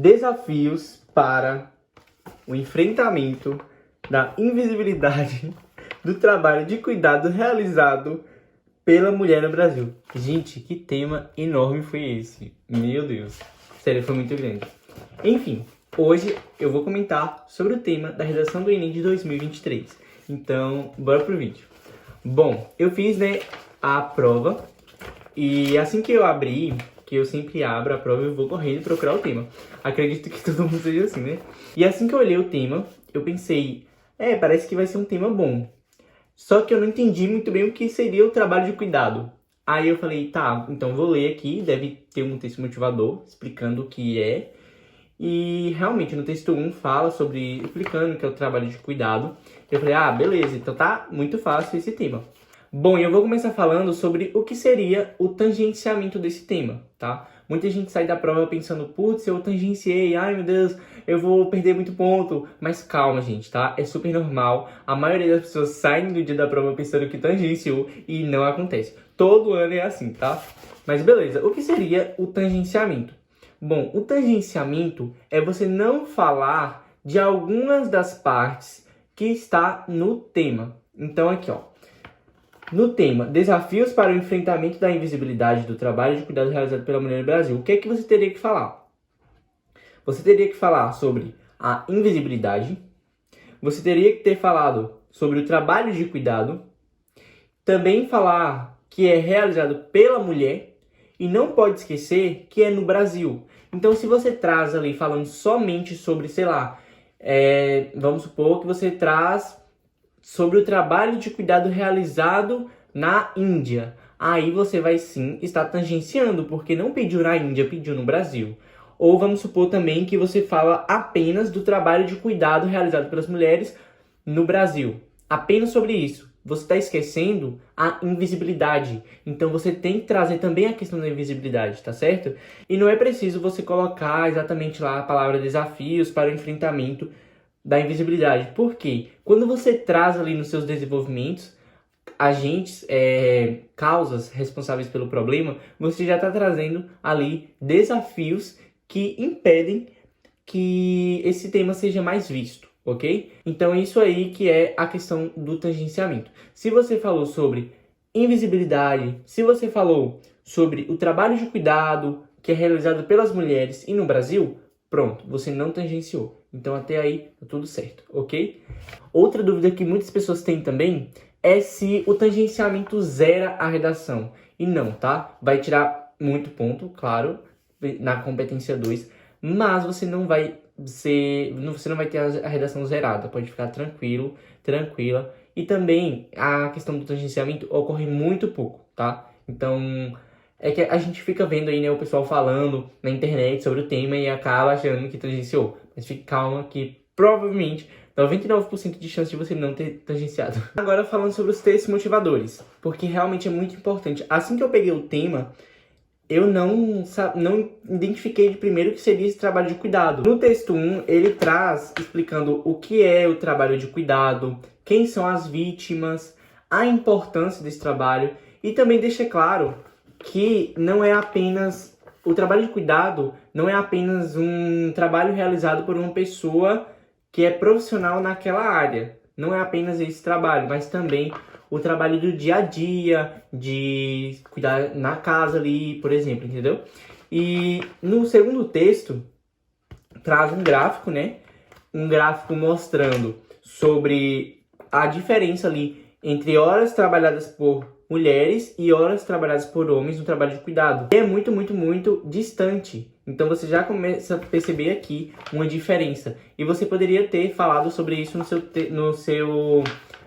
Desafios para o enfrentamento da invisibilidade do trabalho de cuidado realizado pela mulher no Brasil. Gente, que tema enorme foi esse? Meu Deus. Sério, foi muito grande. Enfim, hoje eu vou comentar sobre o tema da redação do Enem de 2023. Então, bora pro vídeo. Bom, eu fiz, a prova e assim que eu abri, que eu sempre abro a prova, eu vou correndo procurar o tema. Acredito que todo mundo seja assim, né? E assim que eu olhei o tema, eu pensei, parece que vai ser um tema bom. Só que eu não entendi muito bem o que seria o trabalho de cuidado. Aí eu falei, tá, então vou ler aqui, deve ter um texto motivador explicando o que é. E realmente no texto 1 fala sobre, explicando o que é o trabalho de cuidado. Eu falei, beleza, então tá muito fácil esse tema. Bom, eu vou começar falando sobre o que seria o tangenciamento desse tema, tá? Muita gente sai da prova pensando, putz, eu tangenciei, ai meu Deus, eu vou perder muito ponto. Mas calma, gente, tá? É super normal. A maioria das pessoas saem do dia da prova pensando que tangenciou e não acontece. Todo ano é assim, tá? Mas beleza, o que seria o tangenciamento? Bom, o tangenciamento é você não falar de algumas das partes que está no tema. Então aqui, ó. No tema, desafios para o enfrentamento da invisibilidade do trabalho de cuidado realizado pela mulher no Brasil. O que é que você teria que falar? Você teria que falar sobre a invisibilidade. Você teria que ter falado sobre o trabalho de cuidado. Também falar que é realizado pela mulher. E não pode esquecer que é no Brasil. Então, se você traz ali falando somente sobre, sei lá, vamos supor que você traz sobre o trabalho de cuidado realizado na Índia. Aí você vai sim estar tangenciando, porque não pediu na Índia, pediu no Brasil. Ou vamos supor também que você fala apenas do trabalho de cuidado realizado pelas mulheres no Brasil. Apenas sobre isso. Você está esquecendo a invisibilidade. Então você tem que trazer também a questão da invisibilidade, tá certo? E não é preciso você colocar exatamente lá a palavra desafios para o enfrentamento da invisibilidade. Por quê? Quando você traz ali nos seus desenvolvimentos agentes, causas responsáveis pelo problema, você já está trazendo ali desafios que impedem que esse tema seja mais visto, ok? Então isso aí que é a questão do tangenciamento. Se você falou sobre invisibilidade, se você falou sobre o trabalho de cuidado que é realizado pelas mulheres e no Brasil, pronto, você não tangenciou. Então até aí tá tudo certo, ok? Outra dúvida que muitas pessoas têm também é se o tangenciamento zera a redação. E não, tá? Vai tirar muito ponto, claro, na competência 2, mas você não vai ter a redação zerada. Pode ficar tranquilo, tranquila. E também a questão do tangenciamento ocorre muito pouco, tá? Então, é que a gente fica vendo aí, o pessoal falando na internet sobre o tema e acaba achando que tangenciou. Mas fique calma que provavelmente 99% de chance de você não ter tangenciado. Agora falando sobre os textos motivadores, porque realmente é muito importante. Assim que eu peguei o tema, eu não identifiquei de primeiro o que seria esse trabalho de cuidado. No texto 1, ele traz explicando o que é o trabalho de cuidado, quem são as vítimas, a importância desse trabalho e também deixa claro que não é apenas o trabalho de cuidado, não é apenas um trabalho realizado por uma pessoa que é profissional naquela área. Não é apenas esse trabalho, mas também o trabalho do dia a dia, de cuidar na casa ali, por exemplo, entendeu? E no segundo texto, traz um gráfico, Um gráfico mostrando sobre a diferença ali entre horas trabalhadas por mulheres e horas trabalhadas por homens no trabalho de cuidado. É muito, muito, muito distante. Então você já começa a perceber aqui uma diferença. E você poderia ter falado sobre isso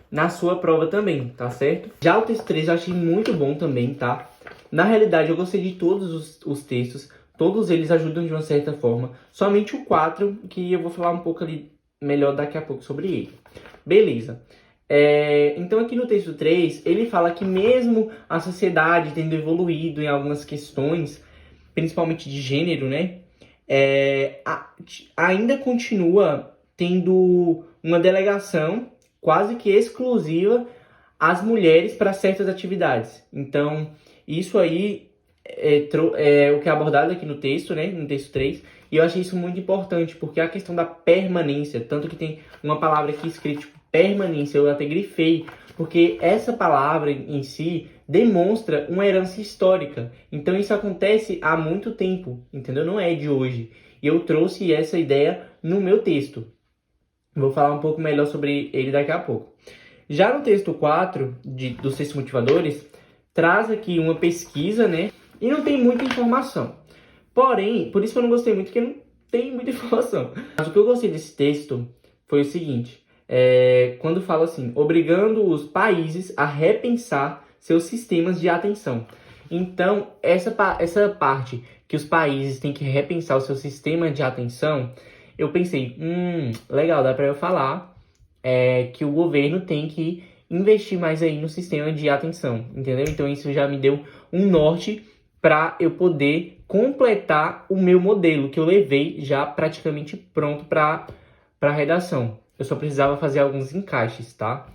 na sua prova também, tá certo? Já o texto 3 eu achei muito bom também, tá? Na realidade, eu gostei de todos os textos. Todos eles ajudam de uma certa forma. Somente o 4, que eu vou falar um pouco ali melhor daqui a pouco sobre ele. Beleza. Então aqui no texto 3, ele fala que mesmo a sociedade tendo evoluído em algumas questões, principalmente de gênero, ainda continua tendo uma delegação quase que exclusiva às mulheres para certas atividades. Então, isso aí o que é abordado aqui no texto, né, no texto 3, e eu achei isso muito importante, porque a questão da permanência, tanto que tem uma palavra aqui escrita, tipo, permanência, eu até grifei, porque essa palavra em si demonstra uma herança histórica. Então isso acontece há muito tempo, entendeu? Não é de hoje. E eu trouxe essa ideia no meu texto. Vou falar um pouco melhor sobre ele daqui a pouco. Já no texto 4 dos textos motivadores, traz aqui uma pesquisa, né? E não tem muita informação. Porém, por isso que eu não gostei muito, porque não tem muita informação. Mas o que eu gostei desse texto foi o seguinte. Quando fala assim, obrigando os países a repensar seus sistemas de atenção. Então, essa parte que os países têm que repensar o seu sistema de atenção, eu pensei, legal, dá para eu falar que o governo tem que investir mais aí no sistema de atenção, entendeu? Então isso já me deu um norte para eu poder completar o meu modelo, que eu levei já praticamente pronto para a redação. Eu só precisava fazer alguns encaixes, tá?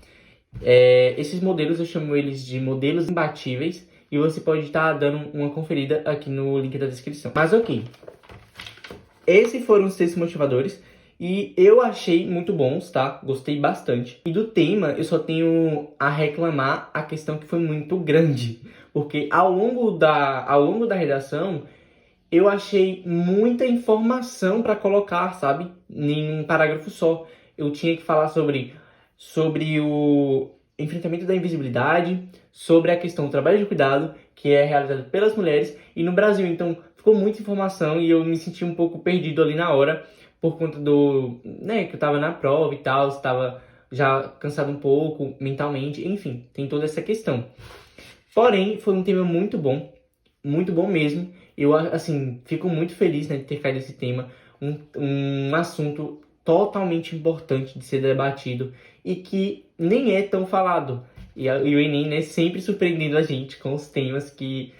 Esses modelos eu chamo eles de modelos imbatíveis e você pode estar dando uma conferida aqui no link da descrição. Mas ok, esses foram os textos motivadores e eu achei muito bons, tá? Gostei bastante. E do tema eu só tenho a reclamar a questão que foi muito grande, porque ao longo da redação eu achei muita informação para colocar, sabe? Em um parágrafo só. Eu tinha que falar sobre o enfrentamento da invisibilidade, sobre a questão do trabalho de cuidado, que é realizado pelas mulheres, e no Brasil. Então, ficou muita informação e eu me senti um pouco perdido ali na hora, por conta do, né, que eu tava na prova e tal, estava já cansado um pouco mentalmente, enfim, tem toda essa questão. Porém, foi um tema muito bom mesmo. Eu, assim, fico muito feliz, né, de ter caído nesse tema, um assunto totalmente importante de ser debatido e que nem é tão falado. E o Enem, né, sempre surpreendendo a gente com os temas que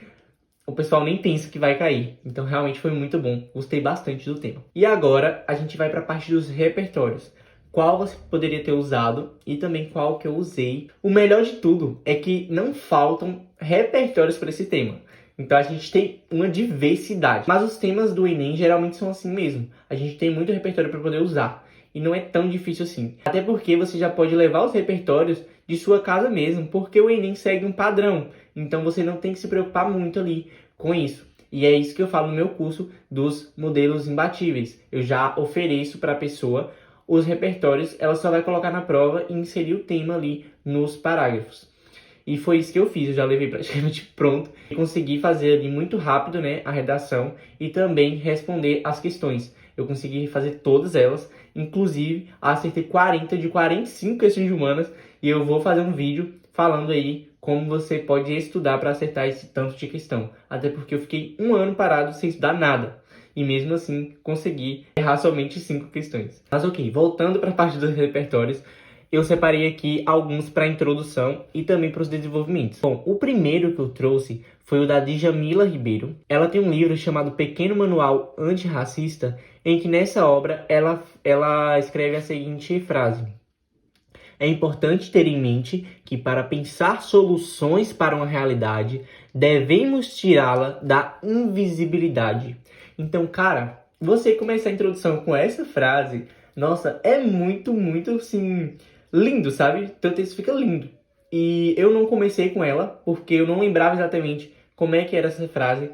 o pessoal nem pensa que vai cair. Então, realmente foi muito bom. Gostei bastante do tema. E agora, a gente vai para a parte dos repertórios. Qual você poderia ter usado e também qual que eu usei. O melhor de tudo é que não faltam repertórios para esse tema. Então, a gente tem uma diversidade. Mas os temas do Enem geralmente são assim mesmo. A gente tem muito repertório para poder usar. E não é tão difícil assim. Até porque você já pode levar os repertórios de sua casa mesmo, porque o Enem segue um padrão. Então você não tem que se preocupar muito ali com isso. E é isso que eu falo no meu curso dos modelos imbatíveis. Eu já ofereço para a pessoa os repertórios, ela só vai colocar na prova e inserir o tema ali nos parágrafos. E foi isso que eu fiz, eu já levei praticamente pronto. E consegui fazer ali muito rápido, né, a redação e também responder as questões. Eu consegui fazer todas elas, inclusive acertei 40 de 45 questões de humanas. E eu vou fazer um vídeo falando aí como você pode estudar para acertar esse tanto de questão. Até porque eu fiquei um ano parado sem estudar nada. E mesmo assim consegui errar somente 5 questões. Mas ok, voltando para a parte dos repertórios, eu separei aqui alguns para introdução e também para os desenvolvimentos. Bom, o primeiro que eu trouxe foi o da Djamila Ribeiro. Ela tem um livro chamado Pequeno Manual Antirracista, em que nessa obra ela escreve a seguinte frase: é importante ter em mente que para pensar soluções para uma realidade, devemos tirá-la da invisibilidade. Então, cara, você começar a introdução com essa frase, nossa, é muito, assim, lindo, sabe? Então o texto fica lindo. E eu não comecei com ela, porque eu não lembrava exatamente como é que era essa frase.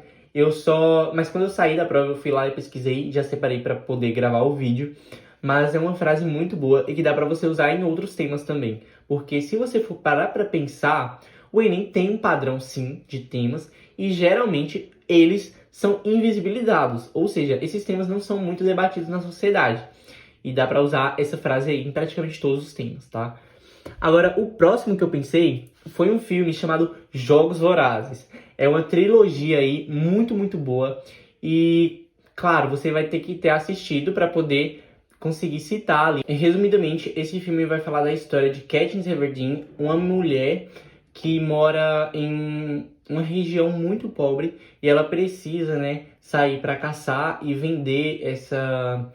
Mas quando eu saí da prova, eu fui lá e pesquisei, já separei para poder gravar o vídeo. Mas é uma frase muito boa e que dá para você usar em outros temas também. Porque se você for parar para pensar, o Enem tem um padrão sim de temas e geralmente eles são invisibilizados. Ou seja, esses temas não são muito debatidos na sociedade. E dá para usar essa frase aí em praticamente todos os temas, tá? Agora, o próximo que eu pensei foi um filme chamado Jogos Vorazes. É uma trilogia aí muito boa. E, claro, você vai ter que ter assistido para poder conseguir citar ali. Resumidamente, esse filme vai falar da história de Katniss Everdeen, uma mulher que mora em uma região muito pobre e ela precisa, né, sair para caçar e vender essa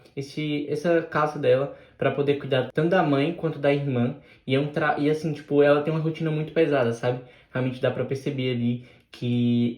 caça dela para poder cuidar tanto da mãe quanto da irmã. E assim, tipo, ela tem uma rotina muito pesada, sabe? Realmente dá para perceber ali que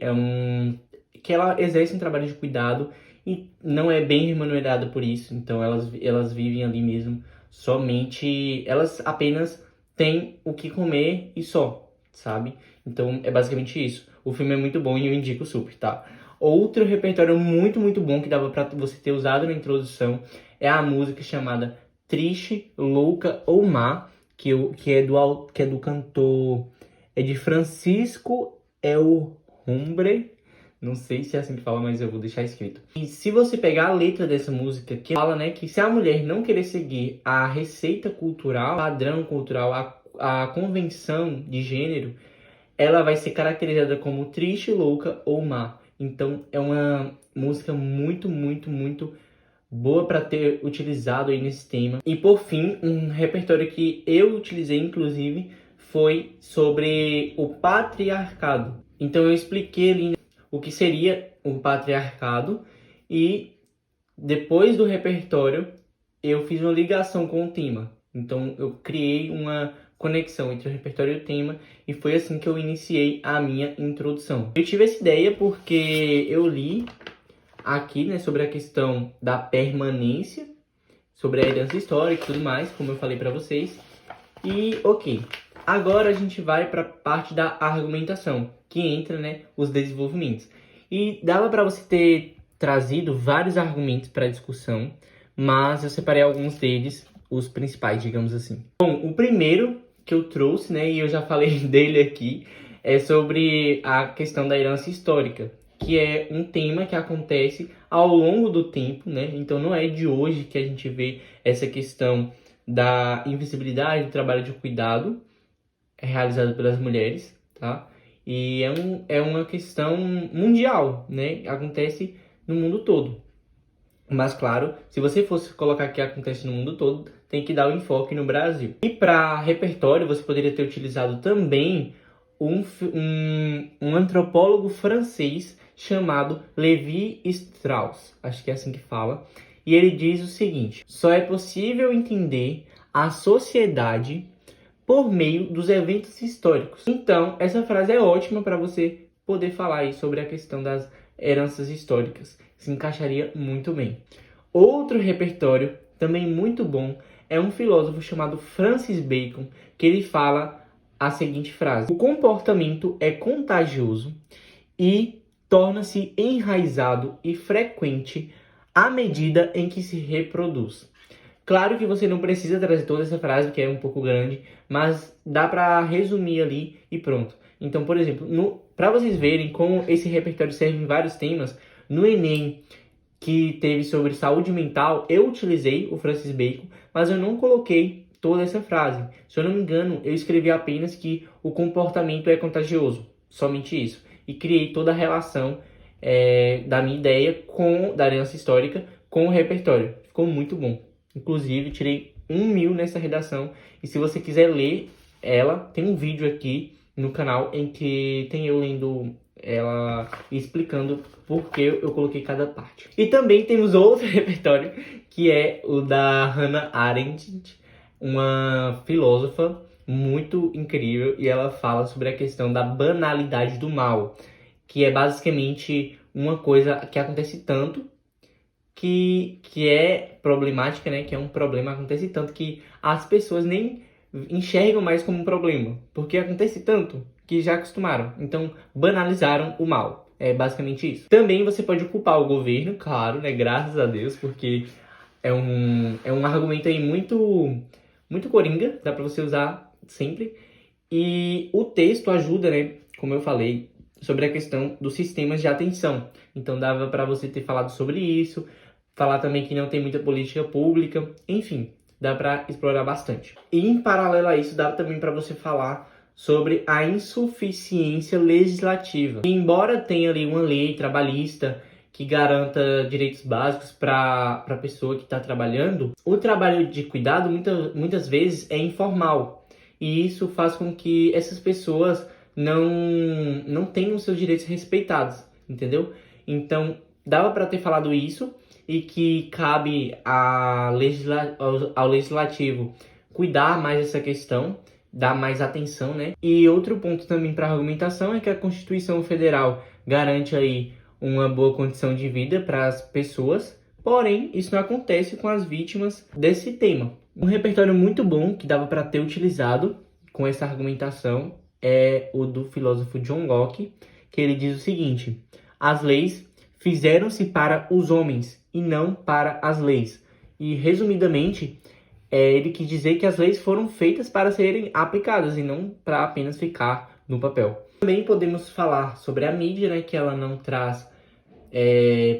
que ela exerce um trabalho de cuidado e não é bem remunerada por isso. Então elas vivem ali mesmo somente, elas apenas têm o que comer e só, sabe? Então é basicamente isso. O filme é muito bom e eu indico super, tá? Outro repertório muito, muito bom que dava pra você ter usado na introdução é a música chamada Triste, Louca ou Má, que é do cantor, é de Francisco El Hombre. Não sei se é assim que fala, mas eu vou deixar escrito. E se você pegar a letra dessa música, que fala, né, que se a mulher não querer seguir a receita cultural, padrão cultural, a convenção de gênero, ela vai ser caracterizada como triste, louca ou má. Então é uma música muito, muito, muito boa para ter utilizado aí nesse tema. E por fim, um repertório que eu utilizei inclusive foi sobre o patriarcado. Então eu expliquei ali o que seria o patriarcado e depois do repertório eu fiz uma ligação com o tema. Então eu criei uma conexão entre o repertório e o tema e foi assim que eu iniciei a minha introdução. Eu tive essa ideia porque eu li aqui, né, sobre a questão da permanência, sobre a herança histórica e tudo mais, como eu falei para vocês. E ok, agora a gente vai para a parte da argumentação, que entra, né, os desenvolvimentos. E dava para você ter trazido vários argumentos para discussão, mas eu separei alguns deles, os principais, digamos assim. Bom, o primeiro que eu trouxe, né, e eu já falei dele aqui, é sobre a questão da herança histórica, que é um tema que acontece ao longo do tempo, né? Então não é de hoje que a gente vê essa questão da invisibilidade do trabalho de cuidado realizado pelas mulheres, tá? E é uma questão mundial, né? Acontece no mundo todo. Mas claro, se você fosse colocar que acontece no mundo todo, tem que dar o enfoque no Brasil. E para repertório, você poderia ter utilizado também um antropólogo francês chamado Levi Strauss, acho que é assim que fala, e ele diz o seguinte: só é possível entender a sociedade por meio dos eventos históricos. Então, essa frase é ótima para você poder falar aí sobre a questão das heranças históricas. Se encaixaria muito bem. Outro repertório, também muito bom, é um filósofo chamado Francis Bacon, que ele fala a seguinte frase: o comportamento é contagioso e torna-se enraizado e frequente à medida em que se reproduz. Claro que você não precisa trazer toda essa frase, que é um pouco grande, mas dá para resumir ali e pronto. Então, por exemplo, para vocês verem como esse repertório serve em vários temas, no Enem, que teve sobre saúde mental, eu utilizei o Francis Bacon, mas eu não coloquei toda essa frase. Se eu não me engano, eu escrevi apenas que o comportamento é contagioso, somente isso. E criei toda a relação da minha ideia da herança histórica com o repertório. Ficou muito bom. Inclusive, tirei 1.000 nessa redação. E se você quiser ler ela, tem um vídeo aqui no canal em que tem eu lendo ela e explicando por que eu coloquei cada parte. E também temos outro repertório, que é o da Hannah Arendt, uma filósofa muito incrível, e ela fala sobre a questão da banalidade do mal, que é basicamente uma coisa que acontece tanto que é problemática, né? Que é um problema, acontece tanto que as pessoas nem enxergam mais como um problema, porque acontece tanto que já acostumaram. Então, banalizaram o mal. É basicamente isso. Também você pode culpar o governo, claro, né? Graças a Deus, porque é um argumento aí muito coringa, dá pra você usar sempre. E o texto ajuda, né? Como eu falei, sobre a questão dos sistemas de atenção. Então dava para você ter falado sobre isso, falar também que não tem muita política pública, enfim, dá para explorar bastante. E em paralelo a isso, dá também para você falar sobre a insuficiência legislativa. E embora tenha ali uma lei trabalhista que garanta direitos básicos para a pessoa que está trabalhando, o trabalho de cuidado muitas vezes é informal. E isso faz com que essas pessoas não tenham seus direitos respeitados, entendeu? Então, dava para ter falado isso e que cabe ao legislativo cuidar mais dessa questão, dar mais atenção, né? E outro ponto também para argumentação é que a Constituição Federal garante aí uma boa condição de vida para as pessoas, porém, isso não acontece com as vítimas desse tema. Um repertório muito bom que dava para ter utilizado com essa argumentação é o do filósofo John Locke, que ele diz o seguinte: as leis fizeram-se para os homens e não para as leis. E, resumidamente, ele quis dizer que as leis foram feitas para serem aplicadas e não para apenas ficar no papel. Também podemos falar sobre a mídia, né, que ela não traz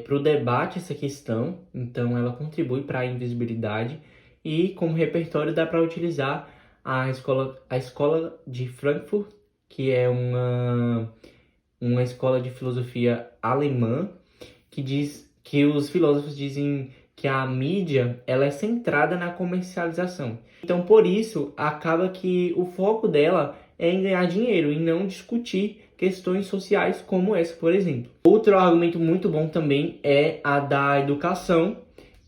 para o debate essa questão, então ela contribui para a invisibilidade. E como repertório dá para utilizar a escola de Frankfurt, que é uma escola de filosofia alemã, que diz que os filósofos dizem que a mídia ela é centrada na comercialização. Então, por isso, acaba que o foco dela é em ganhar dinheiro e não discutir questões sociais como essa, por exemplo. Outro argumento muito bom também é a da educação,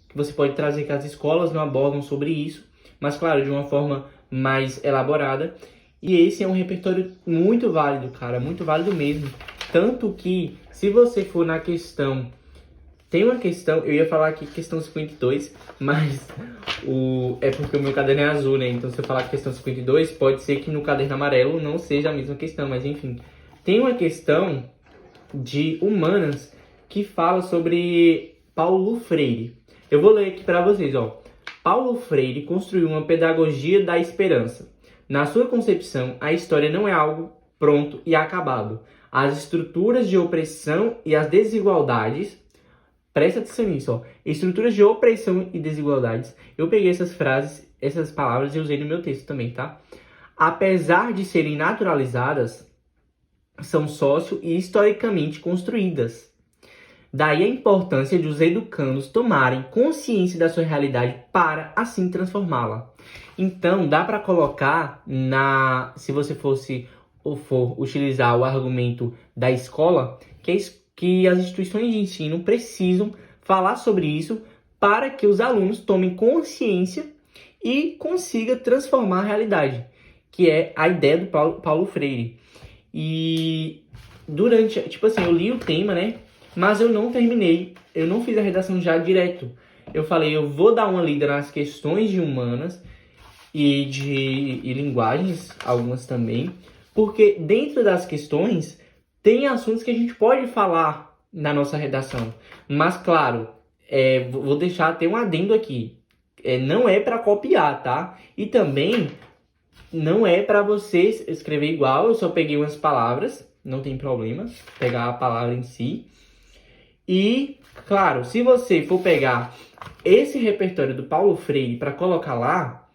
que você pode trazer que as escolas não abordam sobre isso, mas, claro, de uma forma mais elaborada. E esse é um repertório muito válido, cara, muito válido mesmo. Tanto que, se você for na questão... Tem uma questão, eu ia falar aqui questão 52, mas é porque o meu caderno é azul, né? Então, se eu falar questão 52, pode ser que no caderno amarelo não seja a mesma questão, mas enfim. Tem uma questão de humanas que fala sobre Paulo Freire. Eu vou ler aqui para vocês, ó. Paulo Freire construiu uma pedagogia da esperança. Na sua concepção, a história não é algo pronto e acabado. As estruturas de opressão e as desigualdades... Presta atenção nisso, ó. Estruturas de opressão e desigualdades. Eu peguei essas frases, essas palavras e usei no meu texto também, tá? Apesar de serem naturalizadas, são socio e historicamente construídas. Daí a importância de os educandos tomarem consciência da sua realidade para assim transformá-la. Então, dá para colocar se você fosse ou for utilizar o argumento da escola, que as instituições de ensino precisam falar sobre isso para que os alunos tomem consciência e consigam transformar a realidade, que é a ideia do Paulo Freire. E eu li o tema, né? Mas eu não terminei, eu não fiz a redação já direto. Eu falei, eu vou dar uma lida nas questões de humanas e linguagens, algumas também, porque dentro das questões tem assuntos que a gente pode falar na nossa redação. Mas, claro, vou deixar ter um adendo aqui. Não é para copiar, tá? E também não é para vocês escrever igual. Eu só peguei umas palavras, não tem problema pegar a palavra em si. E, claro, se você for pegar esse repertório do Paulo Freire para colocar lá,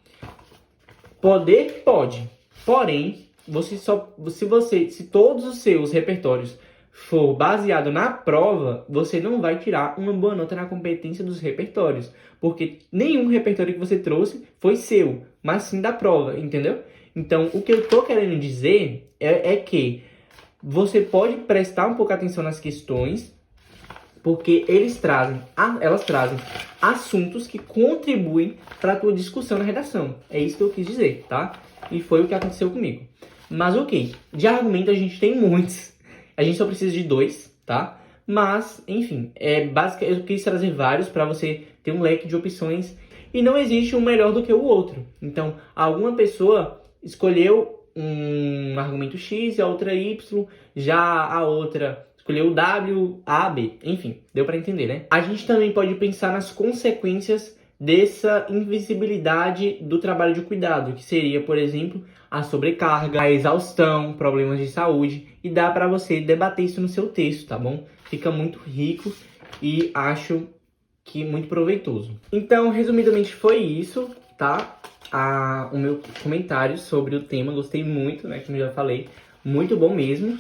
pode. Porém, se todos os seus repertórios for baseado na prova, você não vai tirar uma boa nota na competência dos repertórios, porque nenhum repertório que você trouxe foi seu, mas sim da prova, entendeu? Então, o que eu tô querendo dizer é que você pode prestar um pouco atenção nas questões, porque elas trazem assuntos que contribuem para a tua discussão na redação. É isso que eu quis dizer, tá? E foi o que aconteceu comigo. Mas ok, de argumento a gente tem muitos. A gente só precisa de 2, tá? Mas, enfim, eu quis trazer vários para você ter um leque de opções. E não existe um melhor do que o outro. Então, alguma pessoa escolheu um argumento X e a outra Y, já a outra escolheu o W, A, B. Enfim, deu para entender, né? A gente também pode pensar nas consequências dessa invisibilidade do trabalho de cuidado, que seria, por exemplo, a sobrecarga, a exaustão, problemas de saúde, e dá para você debater isso no seu texto, tá bom? Fica muito rico e acho que muito proveitoso. Então, resumidamente foi isso, tá? O meu comentário sobre o tema, gostei muito, né? Como eu já falei, muito bom mesmo.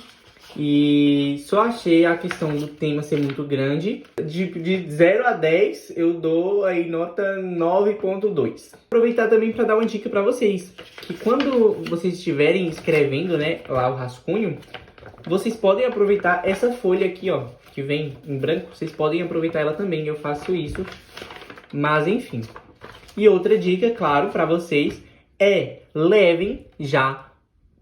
E só achei a questão do tema ser muito grande. De 0 a 10, eu dou aí nota 9.2. Aproveitar também para dar uma dica para vocês, que quando vocês estiverem escrevendo, né, lá o rascunho, vocês podem aproveitar essa folha aqui, ó, que vem em branco, vocês podem aproveitar ela também, eu faço isso. Mas enfim. E outra dica, claro, para vocês levem já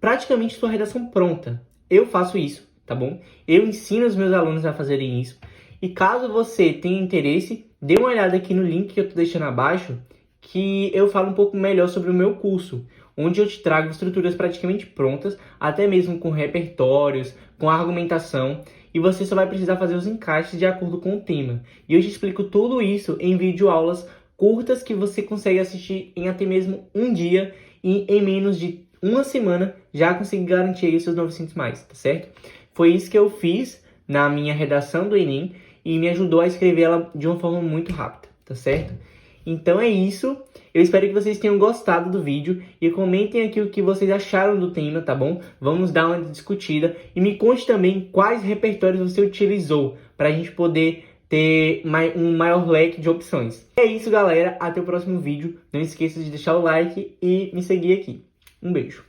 praticamente sua redação pronta. Eu faço isso, tá bom? Eu ensino os meus alunos a fazerem isso. E caso você tenha interesse, dê uma olhada aqui no link que eu tô deixando abaixo, que eu falo um pouco melhor sobre o meu curso, onde eu te trago estruturas praticamente prontas, até mesmo com repertórios, com argumentação, e você só vai precisar fazer os encaixes de acordo com o tema. E eu te explico tudo isso em videoaulas curtas que você consegue assistir em até mesmo um dia e em menos de uma semana já consegui garantir aí os seus 900 mais, tá certo? Foi isso que eu fiz na minha redação do Enem e me ajudou a escrever ela de uma forma muito rápida, tá certo? Então é isso. Eu espero que vocês tenham gostado do vídeo e comentem aqui o que vocês acharam do tema, tá bom? Vamos dar uma discutida e me conte também quais repertórios você utilizou para a gente poder ter um maior leque de opções. É isso, galera. Até o próximo vídeo. Não esqueça de deixar o like e me seguir aqui. Um beijo.